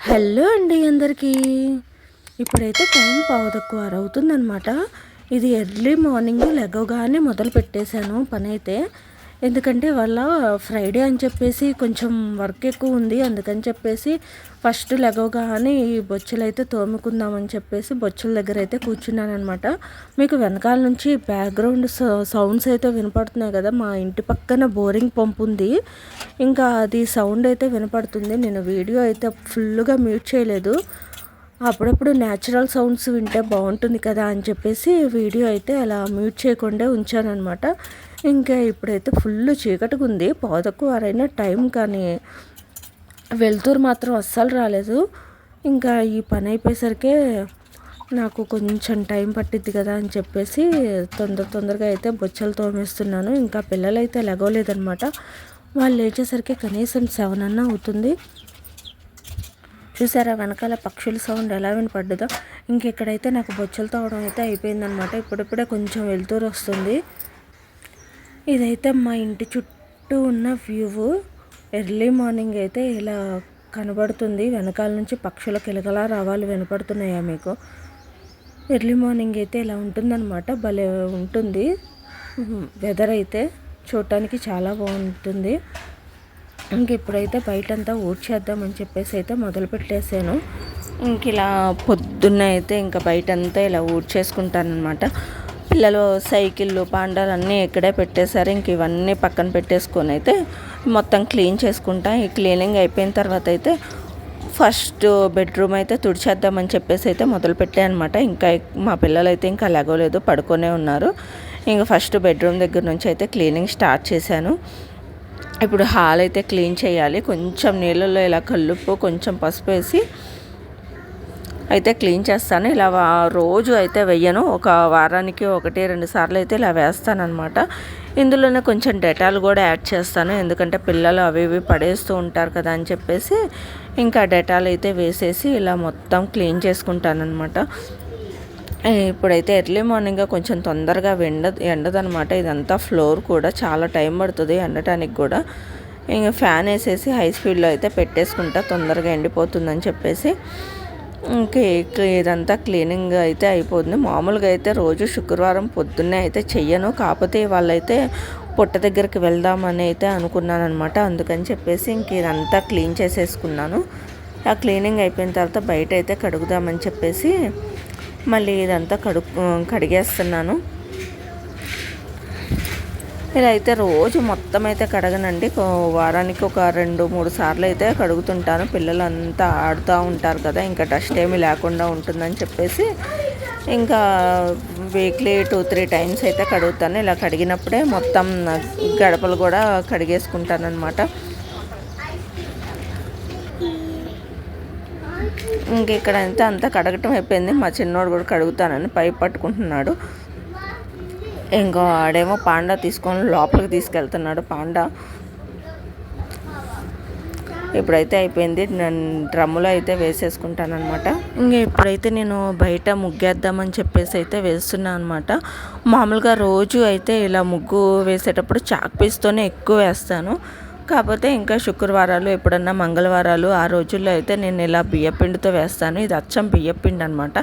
Hello అండి అందరికీ. ఇప్పుడైతే టైం పావుతక్కువ అవుతుందనమాట. ఇది ఎర్లీ మార్నింగ్ లెగవగానే మొదలు పెట్టేశాను పని అయితే. ఎందుకంటే వాళ్ళ ఫ్రైడే అని చెప్పేసి కొంచెం వర్క్ ఎక్కువ ఉంది. అందుకని చెప్పేసి ఫస్ట్ లెగవగానే ఈ బొచ్చులు అయితే తోముకుందామని చెప్పేసి బొచ్చుల దగ్గర అయితే కూర్చున్నాను అనమాట. మీకు వెనకాల నుంచి బ్యాక్గ్రౌండ్ సౌండ్స్ అయితే వినపడుతున్నాయి కదా. మా ఇంటి పక్కన బోరింగ్ పంప్ ఉంది, ఇంకా అది సౌండ్ అయితే వినపడుతుంది. నేను వీడియో అయితే ఫుల్గా మ్యూట్ చేయలేదు. అప్పుడప్పుడు న్యాచురల్ సౌండ్స్ వింటే బాగుంటుంది కదా అని చెప్పేసి వీడియో అయితే అలా మ్యూట్ చేయకుండా ఉంచానమాట. ఇంకా ఇప్పుడైతే ఫుల్ చీకటిగా ఉంది. పావుతక్కువారైనా టైం, కానీ వెలుతురు మాత్రం అస్సలు రాలేదు. ఇంకా ఈ పని అయిపోయేసరికి నాకు కొంచెం టైం పట్టిద్ది కదా అని చెప్పేసి తొందరగా అయితే బొచ్చలు తోమేస్తున్నాను. ఇంకా పిల్లలు అయితే లెగవలేదనమాట. వాళ్ళు లేచేసరికి కనీసం 7 అన్నా అవుతుంది. చూసారా వెనకాల పక్షుల సౌండ్ ఎలా వినపడ్డదో. ఇంకెక్కడైతే నాకు బొచ్చలు తోవడం అయితే అయిపోయిందనమాట. ఇప్పుడిప్పుడే కొంచెం వెలుతురు వస్తుంది. ఇదైతే మా ఇంటి చుట్టూ ఉన్న వ్యూ. ఎర్లీ మార్నింగ్ అయితే ఇలా కనబడుతుంది. వెనకాల నుంచి పక్షుల కిలకలా రావాలి వినపడుతున్నాయా మీకు? ఎర్లీ మార్నింగ్ అయితే ఇలా ఉంటుందన్నమాట. భలే ఉంటుంది వెదర్ అయితే, చూడటానికి చాలా బాగుంటుంది. ఇంక ఇప్పుడైతే బయటంతా ఊడ్చేద్దామని చెప్పేసి అయితే మొదలు పెట్టేసాను. ఇంక ఇలా పొద్దున్న అయితే ఇంకా బయటంతా ఇలా ఊడ్చేసుకుంటానమాట. పిల్లలు సైకిళ్ళు పాండాలు అన్నీ ఇక్కడే పెట్టేశారు. ఇంక ఇవన్నీ పక్కన పెట్టేసుకొని అయితే మొత్తం క్లీన్ చేసుకుంటా. ఈ క్లీనింగ్ అయిపోయిన తర్వాత అయితే ఫస్ట్ బెడ్రూమ్ అయితే తుడిచేద్దామని చెప్పేసి అయితే మొదలుపెట్టాను అనమాట. ఇంకా మా పిల్లలు అయితే ఇంకా లెగవలేదు, పడుకొనే ఉన్నారు. ఇంకా ఫస్ట్ బెడ్రూమ్ దగ్గర నుంచి అయితే క్లీనింగ్ స్టార్ట్ చేశాను. ఇప్పుడు హాల్ అయితే క్లీన్ చేయాలి. కొంచెం నీళ్ళల్లో ఇలా కల్లుప్పు కొంచెం పసుపు వేసి అయితే క్లీన్ చేస్తాను. ఇలా రోజు అయితే వెయ్యను, ఒక వారానికి 1-2 సార్లు అయితే ఇలా వేస్తాను అనమాట. ఇందులోనే కొంచెం డెటాల్ కూడా యాడ్ చేస్తాను, ఎందుకంటే పిల్లలు అవి ఇవి పడేస్తూ ఉంటారు కదా అని చెప్పేసి ఇంకా డెటాల్ అయితే వేసేసి ఇలా మొత్తం క్లీన్ చేసుకుంటాను అనమాట. ఇప్పుడైతే ఎర్లీ మార్నింగ్గా కొంచెం తొందరగా ఎండదనమాట. ఇదంతా ఫ్లోర్ కూడా చాలా టైం పడుతుంది ఎండటానికి కూడా. ఇంకా ఫ్యాన్ వేసేసి హై స్పీడ్లో అయితే పెట్టేసుకుంటా, తొందరగా ఎండిపోతుందని చెప్పేసి. ఇంకా ఇదంతా క్లీనింగ్ అయితే అయిపోతుంది. మామూలుగా అయితే రోజు శుక్రవారం పొద్దున్నే అయితే చెయ్యను, కాకపోతే వాళ్ళైతే పొట్ట దగ్గరికి వెళ్దామని అయితే అనుకున్నాను అనమాట. అందుకని చెప్పేసి ఇంక ఇదంతా క్లీన్ చేసేసుకున్నాను. ఆ క్లీనింగ్ అయిపోయిన తర్వాత బయట అయితే కడుగుదామని చెప్పేసి మళ్ళీ ఇదంతా కడిగేస్తున్నాను. ఇలా అయితే రోజు మొత్తం అయితే కడగనండి, వారానికి ఒక 2-3 సార్లు అయితే కడుగుతుంటాను. పిల్లలు అంతా ఆడుతూ ఉంటారు కదా, ఇంకా డస్ట్ ఏమీ లేకుండా ఉంటుందని చెప్పేసి ఇంకా వీక్లీ 2-3 టైమ్స్ అయితే కడుగుతాను. ఇలా కడిగినప్పుడే మొత్తం గడపలు కూడా కడిగేసుకుంటాను అనమాట. ఇంక ఇక్కడ అంతా కడగటం అయిపోయింది. మా చిన్నోడు కూడా కడుగుతానని పైప్ పట్టుకుంటున్నాడు. ఇంకో ఆడేమో పాండా తీసుకొని లోపలికి తీసుకెళ్తున్నాడు. పాండా ఇప్పుడైతే అయిపోయింది. నేను డ్రమ్ములో అయితే వేసేసుకుంటాను అనమాట. ఇంకా ఇప్పుడైతే నేను బయట ముగ్గేద్దామని చెప్పేసి అయితే వేస్తున్నాను అనమాట. మామూలుగా రోజు అయితే ఇలా ముగ్గు వేసేటప్పుడు చాక్ పీస్తోనే ఎక్కువ వేస్తాను. కాకపోతే ఇంకా శుక్రవారాలు, ఎప్పుడన్నా మంగళవారాలు, ఆ రోజుల్లో అయితే నేను ఇలా బియ్యపిండితో వేస్తాను. ఇది అచ్చం బియ్యపిండి అనమాట.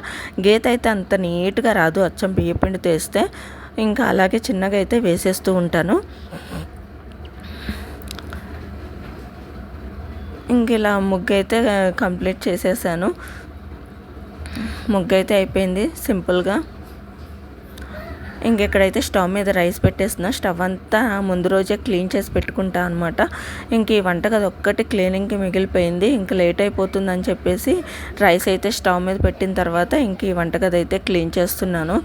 గీత అయితే అంత నీట్గా రాదు అచ్చం బియ్యపిండితో వేస్తే. ఇంకా అలాగే చిన్నగా అయితే వేసేస్తూ ఉంటాను. ఇంక ఇలా ముగ్గు అయితే కంప్లీట్ చేసేసాను. ముగ్గు అయితే అయిపోయింది సింపుల్గా. ఇంకెక్కడైతే స్టవ్ మీద రైస్ పెట్టేస్తున్నా. స్టవ్ అంతా ముందు రోజే క్లీన్ చేసి పెట్టుకుంటా అనమాట. ఇంక ఈ వంటగది ఒక్కటి క్లీనింగ్కి మిగిలిపోయింది. ఇంక లేట్ అయిపోతుందని చెప్పేసి రైస్ అయితే స్టవ్ మీద పెట్టిన తర్వాత ఇంక ఈ వంటగది అయితే క్లీన్ చేస్తున్నాను.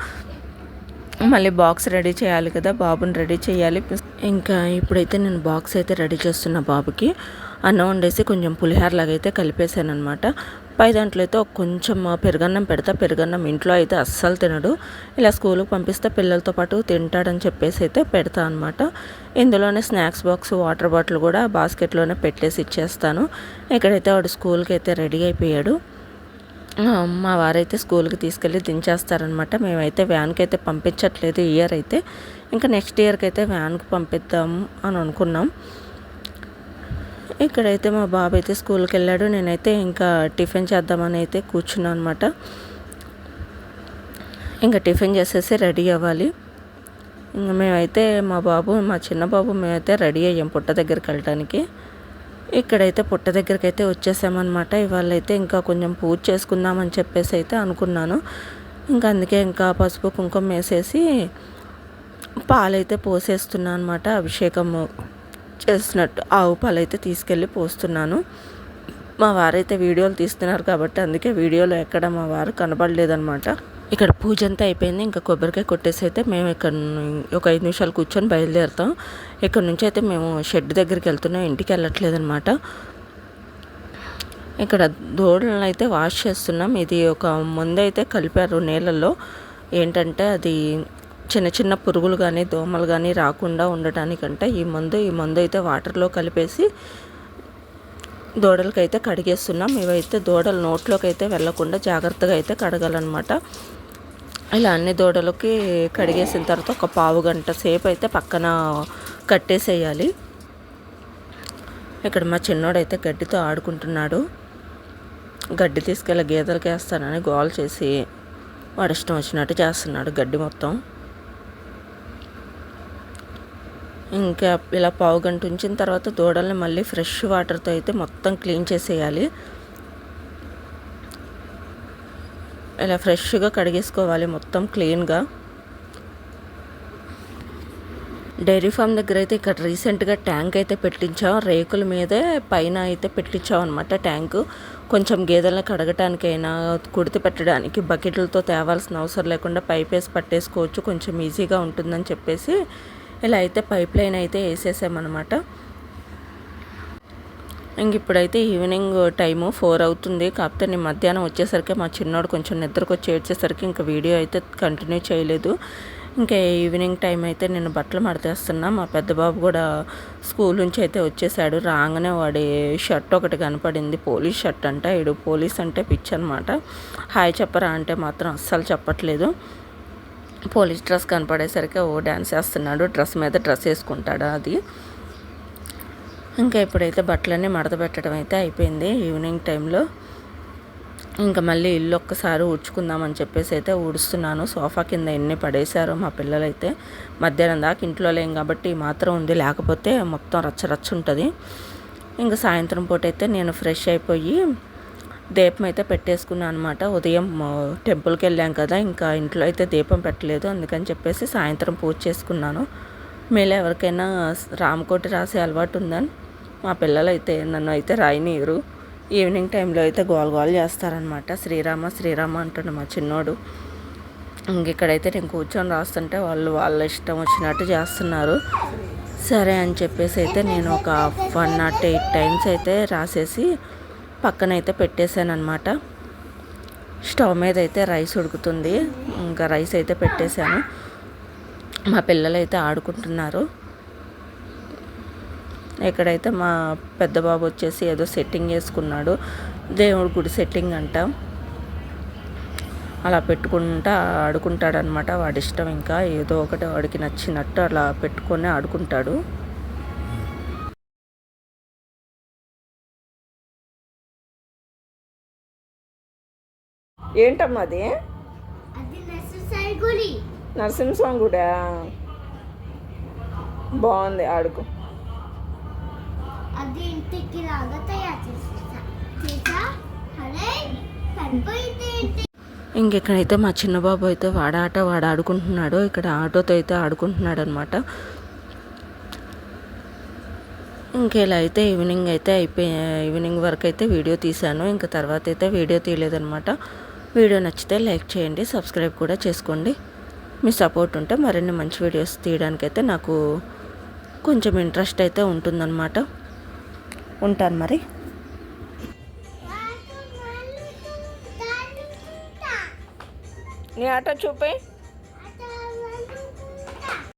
మళ్ళీ బాక్స్ రెడీ చేయాలి కదా, బాబుని రెడీ చేయాలి. ఇంకా ఇప్పుడైతే నేను బాక్స్ అయితే రెడీ చేస్తున్నా బాబుకి. అన్నం వండేసి కొంచెం పులిహోరలాగా అయితే కలిపేసాను అనమాట. పై దాంట్లో అయితే కొంచెం పెరుగన్నం పెడతా. పెరుగన్నం ఇంట్లో అయితే అస్సలు తినడు. ఇలా స్కూల్కి పంపిస్తే పిల్లలతో పాటు తింటాడని చెప్పేసి అయితే పెడతా అనమాట. ఇందులోనే స్నాక్స్ బాక్స్, వాటర్ బాటిల్ కూడా బాస్కెట్లోనే పెట్టేసి ఇచ్చేస్తాను. ఇక్కడైతే వాడు స్కూల్కి అయితే రెడీ అయిపోయాడు. మా వారైతే స్కూల్కి తీసుకెళ్ళి దించేస్తారనమాట. మేమైతే వ్యాన్కి అయితే పంపించట్లేదు ఈ ఇయర్ అయితే. ఇంకా నెక్స్ట్ ఇయర్కి అయితే వ్యాన్కి పంపిద్దాం అని అనుకున్నాం. ఇక్కడైతే మా బాబు అయితే స్కూల్కి వెళ్ళాడు. నేనైతే ఇంకా టిఫిన్ చేద్దామని అయితే కూర్చున్నాను అనమాట. ఇంకా టిఫిన్ చేసేసి రెడీ అవ్వాలి. ఇంకా మేమైతే మా చిన్న బాబు మేమైతే రెడీ అయ్యాం పుట్ట దగ్గరికి వెళ్ళడానికి. ఇక్కడైతే పుట్ట దగ్గరికి అయితే వచ్చేసామన్నమాట. ఇవాళ అయితే ఇంకా కొంచెం పూజ చేసుకుందామని చెప్పేసి అయితే అనుకున్నాను. ఇంకా అందుకే ఇంకా పసుపు కుంకుమ వేసేసి పాలైతే పోసేస్తున్నాను అనమాట. అభిషేకం చేసినట్టు ఆవు పాలైతే తీసుకెళ్ళి పోస్తున్నాను. మా వారైతే వీడియోలు తీస్తున్నారు కాబట్టి అందుకే వీడియోలో ఎక్కడ మా వారు కనబడలేదన్నమాట. ఇక్కడ పూజ అంతా అయిపోయింది. ఇంకా కొబ్బరికాయ కొట్టేసి అయితే మేము ఇక్కడ ఒక 5 నిమిషాలు కూర్చొని బయలుదేరుతాం. ఇక్కడ నుంచి అయితే మేము షెడ్ దగ్గరికి వెళ్తున్నాం, ఇంటికి వెళ్ళట్లేదు అనమాట. ఇక్కడ దూడలను అయితే వాష్ చేస్తున్నాం. ఇది ఒక మందు అయితే కలిపారు నీళ్ళల్లో. ఏంటంటే అది చిన్న చిన్న పురుగులు కానీ దోమలు కానీ రాకుండా ఉండటానికంటే ఈ మందు అయితే వాటర్లో కలిపేసి దూడలకైతే కడిగేస్తున్నాం. ఇవైతే దూడల నోట్లోకి అయితే వెళ్ళకుండా జాగ్రత్తగా అయితే కడగాలన్నమాట. ఇలా అన్ని దూడలకి కడిగేసిన తర్వాత ఒక పావు గంట సేపు అయితే పక్కన కట్టేసేయాలి. ఇక్కడ మా చిన్నోడైతే గడ్డితో ఆడుకుంటున్నాడు. గడ్డి తీసుకెళ్ళి గేదెలకి వేస్తానని గోల్ చేసి వాడు ఇష్టం వచ్చినట్టు చేస్తున్నాడు గడ్డి మొత్తం. ఇంకా ఇలా పావు గంట ఉంచిన తర్వాత దూడల్ని మళ్ళీ ఫ్రెష్ వాటర్తో అయితే మొత్తం క్లీన్ చేసేయాలి. ఇలా ఫ్రెష్గా కడిగేసుకోవాలి మొత్తం క్లీన్గా. డైరీ ఫామ్ దగ్గర అయితే ఇక్కడ రీసెంట్గా ట్యాంక్ అయితే పెట్టించాం. రేకుల మీదే పైన అయితే పెట్టించాం అనమాట ట్యాంకు. కొంచెం గేదెలను కడగటానికైనా కుడితి పెట్టడానికి బకెట్లతో తేవాల్సిన అవసరం లేకుండా పైప్ వేసి పట్టేసుకోవచ్చు, కొంచెం ఈజీగా ఉంటుందని చెప్పేసి ఇలా అయితే పైప్ లైన్ అయితే వేసేసామన్నమాట. ఇంక ఇప్పుడైతే ఈవినింగ్ టైము 4 అవుతుంది. కాకపోతే నేను మధ్యాహ్నం వచ్చేసరికి మా చిన్నోడు కొంచెం నిద్రకు వచ్చి ఏడ్చేసరికి ఇంకా వీడియో అయితే కంటిన్యూ చేయలేదు. ఇంకా ఈవినింగ్ టైం అయితే నేను బట్టలు మడతేస్తున్నా. మా పెద్ద బాబు కూడా స్కూల్ నుంచి అయితే వచ్చేసాడు. రాగానే వాడి షర్ట్ ఒకటి కనపడింది, పోలీస్ షర్ట్ అంట. ఇడు పోలీస్ అంటే పిచ్చి అనమాట. హాయ్ చెప్పరా అంటే మాత్రం అస్సలు చెప్పట్లేదు. పోలీస్ డ్రెస్ కనపడేసరికి డ్యాన్స్ చేస్తున్నాడు. డ్రెస్ మీద డ్రెస్ వేసుకుంటాడు అది. ఇంకా ఇప్పుడైతే బట్టలన్నీ మడత పెట్టడం అయితే అయిపోయింది ఈవినింగ్ టైంలో. ఇంకా మళ్ళీ ఇల్లు ఒక్కసారి ఊడ్చుకుందామని చెప్పేసి అయితే ఊడుస్తున్నాను. సోఫా కింద ఎన్ని పడేశారో మా పిల్లలైతే. మధ్యాహ్నం దాకా ఇంట్లో లేం కాబట్టి మాత్రం ఉంది, లేకపోతే మొత్తం రచ్చ ఉంటుంది. ఇంకా సాయంత్రం పూట అయితే నేను ఫ్రెష్ అయిపోయి దీపం అయితే పెట్టేసుకున్నాను అనమాట. ఉదయం టెంపుల్కి వెళ్ళాం కదా, ఇంకా ఇంట్లో అయితే దీపం పెట్టలేదు. అందుకని చెప్పేసి సాయంత్రం పూజ చేసుకున్నాను. మీలో ఎవరికైనా రామకోటి రాసే అలవాటు ఉందని? మా పిల్లలు అయితే నన్ను అయితే రాయనీయరు. ఈవినింగ్ టైంలో అయితే గోల్ చేస్తారనమాట. శ్రీరామ అంటున్నాడు మా చిన్నోడు. ఇక్కడైతే నేను కూర్చొని రాస్తుంటే వాళ్ళ ఇష్టం వచ్చినట్టు చేస్తున్నారు. సరే అని చెప్పేసి అయితే నేను ఒక 108 టైమ్స్ అయితే రాసేసి పక్కనైతే పెట్టేశాను అనమాట. స్టవ్ మీద అయితే రైస్ ఉడుకుతుంది. ఇంకా రైస్ అయితే పెట్టేశాను. మా పిల్లలు అయితే ఆడుకుంటున్నారు. ఇక్కడైతే మా పెద్ద బాబు వచ్చేసి ఏదో సెట్టింగ్ చేసుకున్నాడు, దేవుడి గుడి సెట్టింగ్ అంట. అలా పెట్టుకుంటా ఆడుకుంటాడనమాట. వాడి ఇష్టం, ఇంకా ఏదో ఒకటి వాడికి నచ్చినట్టు అలా పెట్టుకొని ఆడుకుంటాడు. ఏంటమ్మా అది? నరసింహస్వామి గుడా? బాగుంది, ఆడుకో. ఇంకెక్కడైతే మా చిన్న బాబు అయితే వాడు ఆడుకుంటున్నాడు. ఇక్కడ ఆటోతో అయితే ఆడుకుంటున్నాడు అనమాట. ఇంకెలా అయితే ఈవినింగ్ వరకు అయితే వీడియో తీశాను. ఇంకా తర్వాత అయితే వీడియో తీయలేదనమాట. వీడియో నచ్చితే లైక్ చేయండి, సబ్స్క్రైబ్ కూడా చేసుకోండి. మీ సపోర్ట్ ఉంటే మరిన్ని మంచి వీడియోస్ తీయడానికైతే నాకు కొంచెం ఇంట్రెస్ట్ అయితే ఉంటుందన్నమాట. ఉంటాను మరి. నీ ఆటో చూపే.